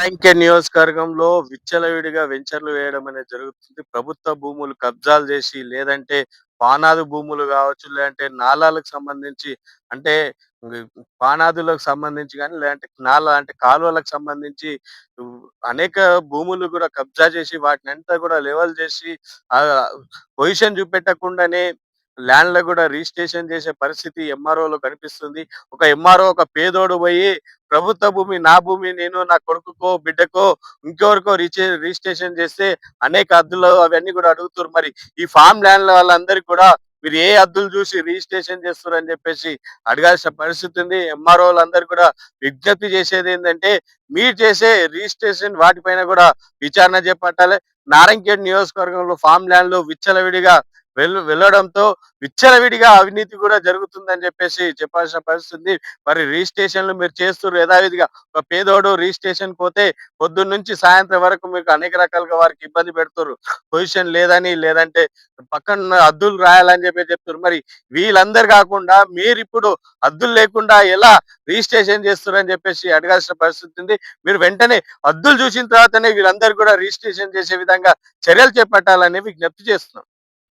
నారాయణఖేడ్ నియోజకవర్గంలో విచ్చలవిడిగా వెంచర్లు వేయడం అనేది జరుగుతుంది. ప్రభుత్వ భూములు కబ్జాలు చేసి, లేదంటే పానాదు భూములు కావచ్చు, లేదంటే నాలాలకు సంబంధించి అంటే వి పానాదులకు సంబంధించి గాని, లేదంటే అంటే కాలువలకు సంబంధించి ఉ అనేక భూములు కూడా కబ్జా చేసి, వాటినంతా కూడా లెవెల్ చేసి ఆహ్, పొజిషన్ చూపెట్టకుండానే ల్యాండ్‌లకు కూడా రిజిస్ట్రేషన్ చేసే పరిస్థితి ఎంఆర్ఓలో కనిపిస్తుంది. ఒక ఎంఆర్ఓ ఒక పేదోడు పోయి ప్రభుత్వ భూమి, నా భూమి నేను నా కొడుకుకో, బిడ్డకో ఇంకెవరికో రిజిస్ట్రేషన్ చేస్తే అనేక హద్దులు అవన్నీ కూడా అడుగుతుర్రు. మరి ఈ ఫార్మ్ ల్యాండ్‌ల వాళ్ళందరికీ కూడా మీరు ఏ హద్దులు చూసి రిజిస్ట్రేషన్ చేస్తుర్రని చెప్పేసి అడగాల్సిన పరిస్థితి ఉంది. ఎంఆర్ఓలందరూ కూడా విజ్ఞప్తి చేసేదేందంటే, మీరు చేసే రిజిస్ట్రేషన్ వాటిపైన కూడా విచారణ చేపట్టాలి. నారాయణఖేడ్ నియోజకవర్గంలో ఫార్మ్ ల్యాండ్‌లు విచ్చలవిడిగా వెళ్ళడంతో విచ్చలవిడిగా అవినీతి కూడా జరుగుతుందని చెప్పేసి చెప్పాల్సిన పరిస్థితి ఉంది. మరి రిజిస్ట్రేషన్‌లు మీరు చేస్తుర్రు యథావిధిగా. ఒక పేదోడు రిజిస్ట్రేషన్‌కి పోతే పొద్దున్నుంచి సాయంత్రం వరకు మీకు అనేక రకాలుగా వారికి ఇబ్బంది పెడుతుర్రు. పొజిషన్ లేదని, లేదంటే పక్కన హద్దులు రాయాలని చెప్పి చెప్తుర్రు. మరి వీళ్ళందరూ కాకుండా మీరిప్పుడు హద్దులు లేకుండా ఎలా రిజిస్ట్రేషన్ చేస్తుర్రని చెప్పేసి అడగాల్సిన పరిస్థితి ఉంది. మీరు వెంటనే హద్దులు చూసిన తర్వాతనే వీళ్ళందరూ కూడా రిజిస్ట్రేషన్ చేసే విధంగా చర్యలు చేపట్టాలని విజ్ఞప్తి చేస్తున్నాం.